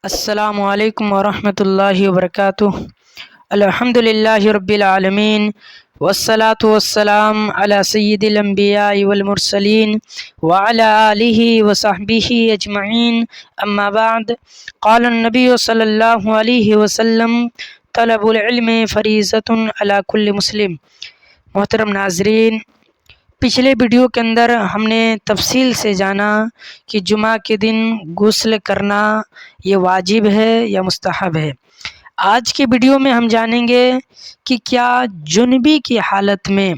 السلام علیکم ورحمۃ اللہ وبرکاتہ۔ الحمد للہ رب العالمین والصلاة والسلام علی سید الانبیاء والمرسلین وعلی آلہ وصحبہ اجمعین، اما بعد۔ قال النبی صلی اللہ علیہ وسلم طلب العلم فریضۃ علی کل مسلم۔ محترم ناظرین، پچھلے ویڈیو کے اندر ہم نے تفصیل سے جانا کہ جمعہ کے دن غسل کرنا یہ واجب ہے یا مستحب ہے۔ آج کے ویڈیو میں ہم جانیں گے کہ کیا جنبی کی حالت میں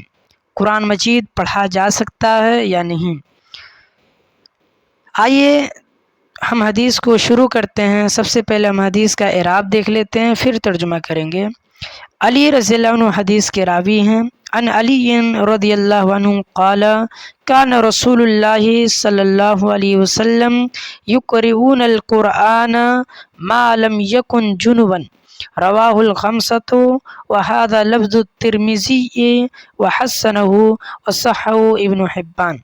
قرآن مجید پڑھا جا سکتا ہے یا نہیں۔ آئیے ہم حدیث کو شروع کرتے ہیں۔ سب سے پہلے ہم حدیث کا اعراب دیکھ لیتے ہیں، پھر ترجمہ کریں گے۔ علی رضی اللہ عنہ حدیث کے راوی ہیں۔ عن علی رضی اللہ عنہ قال کان رسول اللہ صلی اللہ علیہ وسلم یقرؤون القرآن ما لم یکن جنبا، رواہ الخمسۃ وہذا لفظ الترمذی وحسنہ وصححہ ابن حبان۔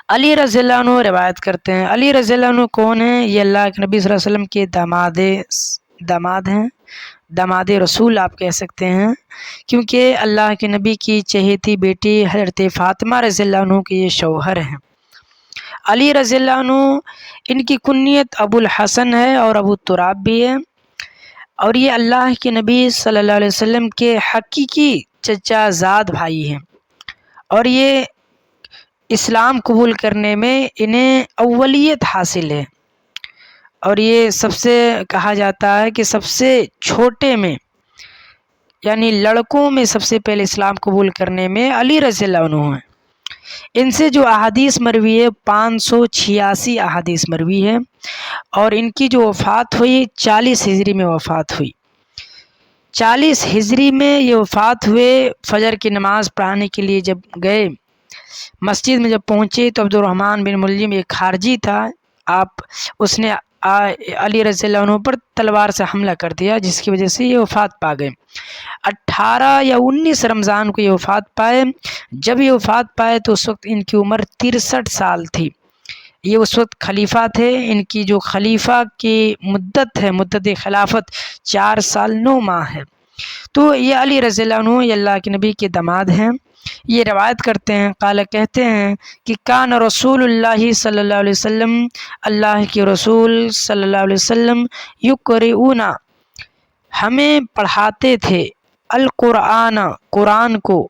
علی رضی اللہ عنہ روایت کرتے ہیں۔ علی رضی اللہ عنہ کون ہیں؟ یہ اللہ کے نبی صلی اللہ علیہ وسلم کے داماد ہیں، داماد رسول آپ کہہ سکتے ہیں، کیونکہ اللہ کے نبی کی چہیتی بیٹی حضرت فاطمہ رضی اللہ عنہ کے یہ شوہر ہیں۔ علی رضی اللہ عنہ، ان کی کنیت ابو الحسن ہے اور ابو تراب بھی ہے، اور یہ اللہ کے نبی صلی اللہ علیہ وسلم کے حقیقی چچا زاد بھائی ہیں، اور یہ اسلام قبول کرنے میں انہیں اولیت حاصل ہے، اور یہ سب سے کہا جاتا ہے کہ سب سے چھوٹے میں، یعنی لڑکوں میں سب سے پہلے اسلام قبول کرنے میں علی رضی اللہ عنہ ہیں۔ ان سے جو احادیث مروی ہے 586 احادیث مروی ہے، اور ان کی جو وفات ہوئی 40 ہجری میں وفات ہوئی۔ 40 ہجری میں یہ وفات ہوئے۔ فجر کی نماز پڑھانے کے لیے جب گئے، مسجد میں جب پہنچے تو عبد الرحمن بن ملجم ایک خارجی تھا، اس نے علی رضی اللہ عنہ پر تلوار سے حملہ کر دیا، جس کی وجہ سے یہ وفات پا گئے۔ 18 یا 19 رمضان کو یہ وفات پائے۔ جب یہ وفات پائے تو اس وقت ان کی عمر 63 سال تھی۔ یہ اس وقت خلیفہ تھے۔ ان کی جو خلیفہ کی مدت ہے، مدت خلافت 4 سال 9 ماہ ہے۔ تو یہ علی رضی اللہ عنہ یہ اللہ کے نبی کے داماد ہیں۔ یہ روایت کرتے ہیں، قال کہتے ہیں کہ کان رسول اللہ صلی اللہ علیہ وسلم، اللہ کے رسول صلی اللہ علیہ وسلم یقرؤون، ہمیں پڑھاتے تھے، القرآن، قرآن کو،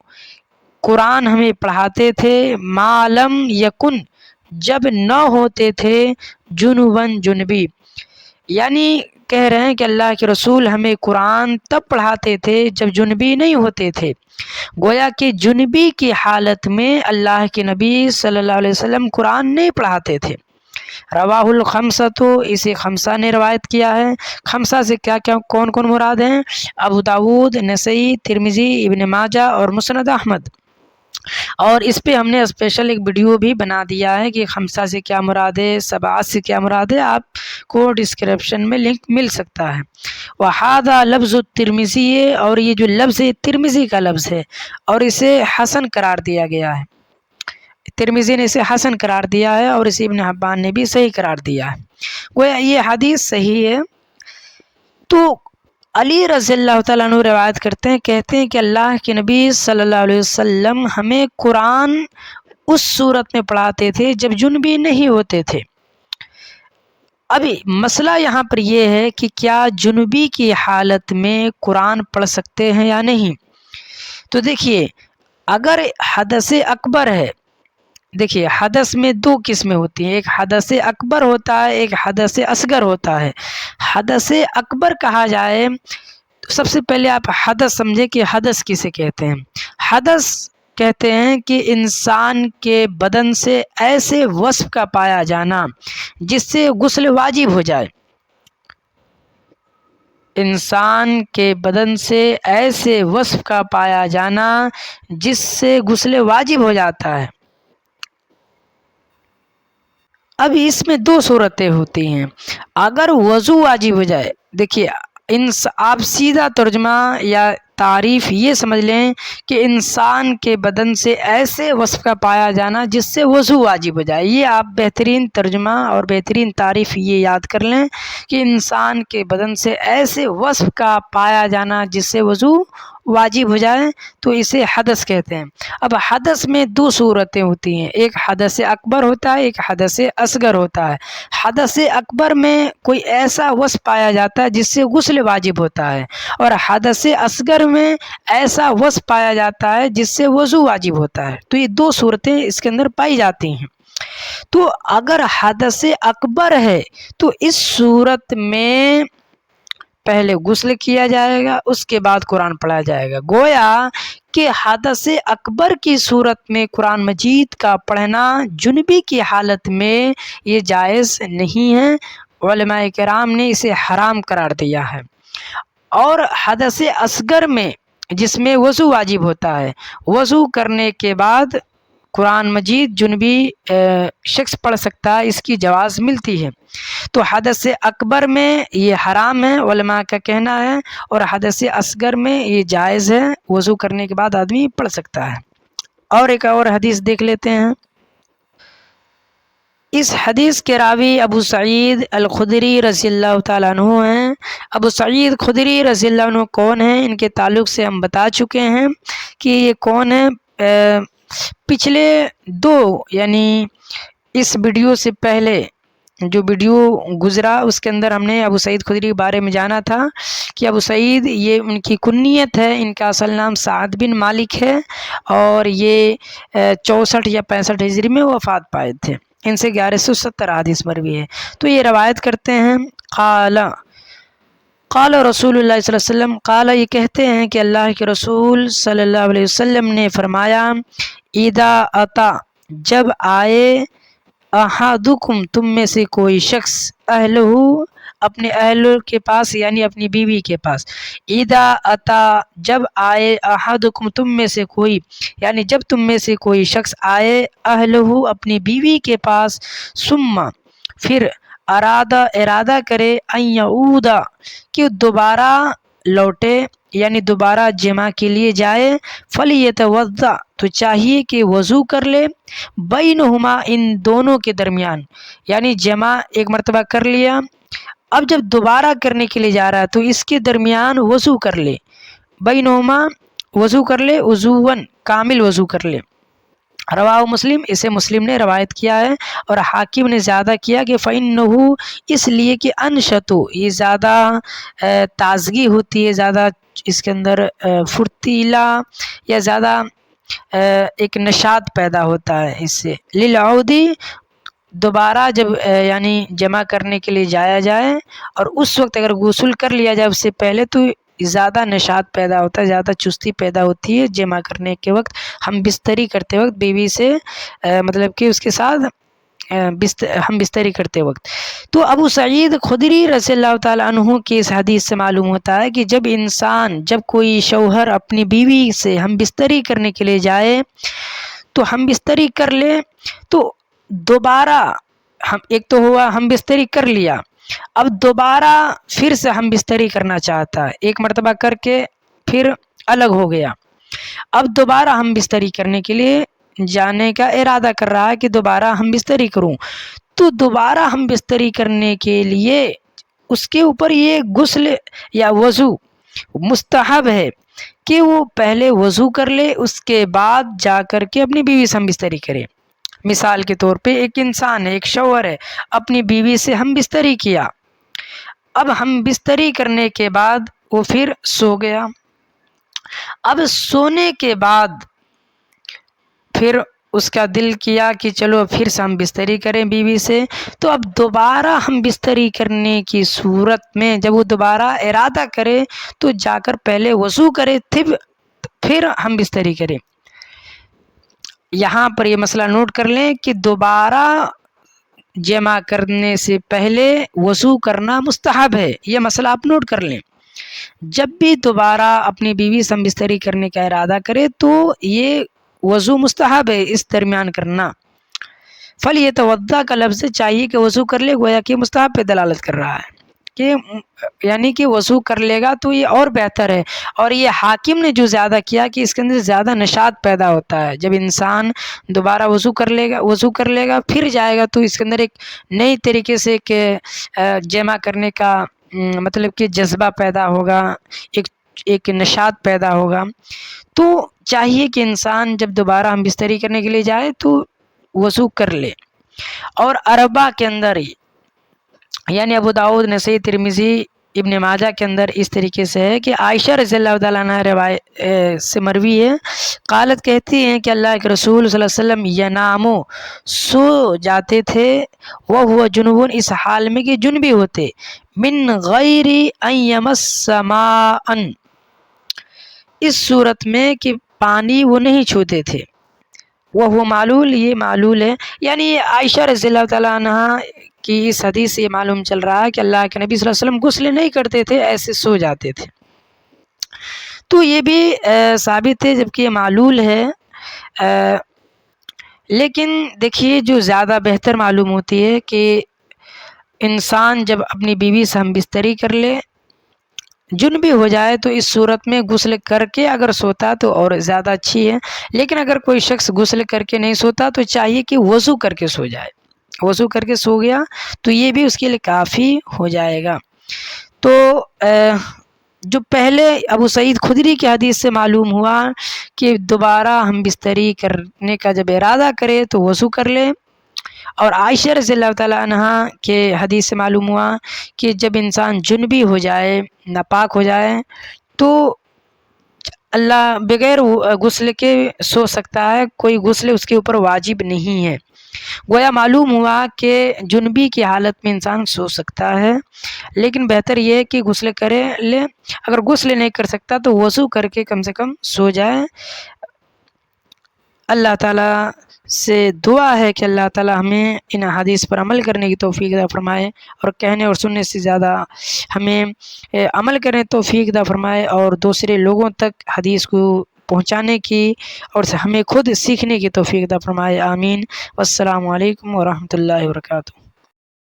قرآن ہمیں پڑھاتے تھے، ما لم یکن، جب نہ ہوتے تھے، جنباً، جنبی، یعنی کہہ رہے ہیں کہ اللہ کے رسول ہمیں قرآن تب پڑھاتے تھے جب جنبی نہیں ہوتے تھے۔ گویا کہ جنبی کی حالت میں اللہ کے نبی صلی اللہ علیہ وسلم قرآن نہیں پڑھاتے تھے۔ رواہ الخمسۃ، اسے خمسہ نے روایت کیا ہے۔ خمسہ سے کیا کون کون مراد ہیں؟ ابو داود، نسائی، ترمذی، ابن ماجہ اور مسند احمد۔ اور اس پہ ہم نے اسپیشل ایک ویڈیو بھی بنا دیا ہے کہ خمسہ سے کیا مراد ہے، سبعہ سے کیا مراد ہے، آپ کو ڈسکرپشن میں لنک مل سکتا ہے۔ وہذا لفظ الترمذی، اور یہ جو لفظ ہے ترمذی کا لفظ ہے، اور اسے حسن قرار دیا گیا ہے۔ ترمذی نے اسے حسن قرار دیا ہے، اور اسے ابن حبان نے بھی صحیح قرار دیا ہے۔ گویا یہ حدیث صحیح ہے۔ تو علی رضی اللہ تعالیٰ عنہ روایت کرتے ہیں، کہتے ہیں کہ اللہ کے نبی صلی اللہ علیہ وسلم ہمیں قرآن اس صورت میں پڑھاتے تھے جب جنبی نہیں ہوتے تھے۔ ابھی مسئلہ یہاں پر یہ ہے کہ کیا جنبی کی حالت میں قرآن پڑھ سکتے ہیں یا نہیں۔ تو دیکھیے، اگر حدث اکبر ہے، دیکھیے حدث میں 2 قسمیں ہوتی ہیں، ایک حدث اکبر ہوتا ہے، ایک حدث اصغر ہوتا ہے۔ حدث اکبر کہا جائے تو سب سے پہلے آپ حدث سمجھے کہ حدث کسے کہتے ہیں۔ حدث کہتے ہیں کہ انسان کے بدن سے ایسے وصف کا پایا جانا جس سے غسل واجب ہو جائے، انسان کے بدن سے ایسے وصف کا پایا جانا جس سے غسل واجب ہو جاتا ہے۔ اب اس میں 2 صورتیں ہوتی ہیں۔ اگر وضو واجب ہو جائے، دیکھیے آپ سیدھا ترجمہ یا تعریف یہ سمجھ لیں کہ انسان کے بدن سے ایسے وصف کا پایا جانا جس سے وضو واجب ہو جائے۔ یہ آپ بہترین ترجمہ اور بہترین تعریف یہ یاد کر لیں کہ انسان کے بدن سے ایسے وصف کا پایا جانا جس سے وضو واجب ہو جائے تو اسے حدث کہتے ہیں۔ اب حدث میں دو صورتیں ہوتی ہیں، ایک حدث اکبر ہوتا ہے، ایک حدث اصغر ہوتا ہے۔ حدث اکبر میں کوئی ایسا وصف پایا جاتا ہے جس سے غسل واجب ہوتا ہے، اور حدث اصغر میں ایسا وصف پایا جاتا ہے جس سے وضو واجب ہوتا ہے۔ تو یہ دو صورتیں اس کے اندر پائی جاتی ہیں۔ تو اگر حدث اکبر ہے تو اس صورت میں پہلے غسل کیا جائے گا، اس کے بعد قرآن پڑھا جائے گا۔ گویا کہ حدث اکبر کی صورت میں قرآن مجید کا پڑھنا جنبی کی حالت میں یہ جائز نہیں ہے، علماء کرام نے اسے حرام قرار دیا ہے۔ اور حدث اصغر میں جس میں وضو واجب ہوتا ہے، وضو کرنے کے بعد قرآن مجید جنبی شخص پڑھ سکتا ہے، اس کی جواز ملتی ہے۔ تو حدث اکبر میں یہ حرام ہے علماء کا کہنا ہے، اور حدث اصغر میں یہ جائز ہے، وضو کرنے کے بعد آدمی پڑھ سکتا ہے۔ اور ایک اور حدیث دیکھ لیتے ہیں۔ اس حدیث کے راوی ابو سعید الخدری رضی اللہ تعالیٰ عنہ ہیں۔ ابو سعید خدری رضی اللہ عنہ کون ہیں؟ ان کے تعلق سے ہم بتا چکے ہیں کہ یہ کون ہیں۔ پچھلے دو یعنی اس ویڈیو سے پہلے جو ویڈیو گزرا اس کے اندر ہم نے ابو سعید خدری کے بارے میں جانا تھا کہ ابو سعید یہ ان کی کنیت ہے، ان کا اصل نام سعد بن مالک ہے، اور یہ 64 یا 65 ہجری میں وفات پائے تھے۔ ان سے 1170 حدیث مروی ہے۔ تو یہ روایت کرتے ہیں قال رسول اللہ صلی اللہ علیہ وسلم، قال یہ کہتے ہیں کہ اللہ کے رسول صلی اللہ علیہ وسلم نے فرمایا، اذا اتا جب آئے، احدکم تم میں سے کوئی شخص، اہلہ اپنے اہل کے پاس یعنی اپنی بیوی کے پاس، اذا اتا جب آئے، احدکم تم میں سے کوئی یعنی جب تم میں سے کوئی شخص آئے، اہلہ اپنی بیوی کے پاس، ثم پھر ارادہ کرے، ان یعود کہ دوبارہ لوٹے یعنی دوبارہ جمع کے لیے جائے، فلیتوضا تو چاہیے کہ وضو کر لے، بینہما ان دونوں کے درمیان، یعنی جمع ایک مرتبہ کر لیا، اب جب دوبارہ کرنے کے لیے جا رہا ہے تو اس کے درمیان وضو کر لے، بینہما وضو کر لے، وضوًا کامل وضو کر لے۔ رواہ مسلم، اسے مسلم نے روایت کیا ہے، اور حاکم نے زیادہ کیا کہ فإنہ اس لیے کہ انشتو یہ زیادہ تازگی ہوتی ہے، زیادہ اس کے اندر فرتیلا یا زیادہ ایک نشاط پیدا ہوتا ہے اس سے، للعودی دوبارہ جب یعنی جمع کرنے کے لیے جایا جائے، اور اس وقت اگر غسل کر لیا جائے اس سے پہلے تو زیادہ نشاط پیدا ہوتا ہے، زیادہ چستی پیدا ہوتی ہے جمع کرنے کے وقت، ہم بستری کرتے وقت بیوی سے مطلب کہ اس کے ساتھ ہم بستری کرتے وقت۔ تو ابو سعید خدری رضی اللہ تعالیٰ عنہ کی اس حدیث سے معلوم ہوتا ہے کہ جب کوئی شوہر اپنی بیوی سے ہم بستری کرنے کے لیے جائے تو ہم بستری کر لے، تو دوبارہ ایک تو ہوا ہم بستری کر لیا، اب دوبارہ پھر سے ہم بستری کرنا چاہتا ہے، ایک مرتبہ کر کے پھر الگ ہو گیا، اب دوبارہ ہم بستری کرنے کے لیے جانے کا ارادہ کر رہا ہے کہ دوبارہ ہم بستری کروں، تو دوبارہ ہم بستری کرنے کے لیے اس کے اوپر یہ غسل یا وضو مستحب ہے کہ وہ پہلے وضو کر لے، اس کے بعد جا کر کے اپنی بیوی سے ہم بستری کرے۔ مثال کے طور پہ ایک انسان ہے، ایک شوہر ہے، اپنی بیوی سے ہم بستری کیا، اب ہم بستری کرنے کے بعد وہ پھر سو گیا، اب سونے کے بعد پھر اس کا دل کیا کہ چلو پھر سے ہم بستری کریں بیوی سے، تو اب دوبارہ ہم بستری کرنے کی صورت میں جب وہ دوبارہ ارادہ کرے تو جا کر پہلے وضو کرے، پھر ہم بستری کریں۔ یہاں پر یہ مسئلہ نوٹ کر لیں کہ دوبارہ جمع کرنے سے پہلے وضو کرنا مستحب ہے، یہ مسئلہ آپ نوٹ کر لیں۔ جب بھی دوبارہ اپنی بیوی سے ہم بستری کرنے کا ارادہ کرے تو یہ وضو مستحب ہے اس درمیان کرنا۔ فلیتوضا کا لفظ چاہیے کہ وضو کر لے، گویا کہ مستحب پہ دلالت کر رہا ہے کہ یعنی کہ وضو کر لے گا تو یہ اور بہتر ہے. اور یہ حاکم نے جو زیادہ کیا کہ اس کے اندر زیادہ نشاط پیدا ہوتا ہے. جب انسان دوبارہ وضو کر لے گا پھر جائے گا تو اس کے اندر ایک نئی طریقے سے کہ جمع کرنے کا مطلب کہ جذبہ پیدا ہوگا، ایک نشاط پیدا ہوگا. تو چاہیے کہ انسان جب دوبارہ ہم بستری کرنے کے لیے جائے تو وضو کر لے. اور اربع کے اندر یعنی ابو داؤد، نسائی، ترمذی، ابن ماجہ کے اندر اس طریقے سے ہے کہ عائشہ رضی اللہ تعالیٰ عنہ روایت سے مروی ہے، قالت کہتی ہیں کہ اللہ کے رسول صلی اللہ علیہ وسلم ینامو سو جاتے تھے، وہ جنوبن اس حال میں کہ جنبی ہوتے، من غیر ان یمس ماء اس صورت میں کہ پانی وہ نہیں چھوتے تھے. وہ معلول، یہ معلول ہے، یعنی عائشہ رضی اللہ تعالیٰ عنہ کی اس حدیث سے یہ معلوم چل رہا ہے کہ اللہ کے نبی صلی اللہ علیہ وسلم غسل نہیں کرتے تھے، ایسے سو جاتے تھے. تو یہ بھی ثابت ہے جبکہ یہ معلول ہے. لیکن دیکھیے جو زیادہ بہتر معلوم ہوتی ہے کہ انسان جب اپنی بیوی سے ہم بستری کر لے، جنبی ہو جائے تو اس صورت میں غسل کر کے اگر سوتا تو اور زیادہ اچھی ہے. لیکن اگر کوئی شخص غسل کر کے نہیں سوتا تو چاہیے کہ وضو کر کے سو جائے. وضو کر کے سو گیا تو یہ بھی اس کے لیے کافی ہو جائے گا. تو جو پہلے ابو سعید خدری کی حدیث سے معلوم ہوا کہ دوبارہ ہم بستری کرنے کا جب ارادہ کرے تو وضو کر لے، اور عائشہ رضی اللہ تعالیٰ عنہ کے حدیث سے معلوم ہوا کہ جب انسان جنبی ہو جائے، ناپاک ہو جائے تو اللہ بغیر غسل کے سو سکتا ہے، کوئی غسل اس کے اوپر واجب نہیں ہے. گویا معلوم ہوا کہ جنبی کی حالت میں انسان سو سکتا ہے، لیکن بہتر یہ ہے کہ غسل کرے لے. اگر غسل نہیں کر سکتا تو وضو کر کے کم سے کم سو جائے. اللہ تعالیٰ سے دعا ہے کہ اللہ تعالیٰ ہمیں ان حدیث پر عمل کرنے کی توفیق عطا فرمائے، اور کہنے اور سننے سے زیادہ ہمیں عمل کرنے توفیق عطا فرمائے، اور دوسرے لوگوں تک حدیث کو پہنچانے کی اور ہمیں خود سیکھنے کی توفیق عطا فرمائے. آمین. والسلام علیکم ورحمۃ اللہ وبرکاتہ.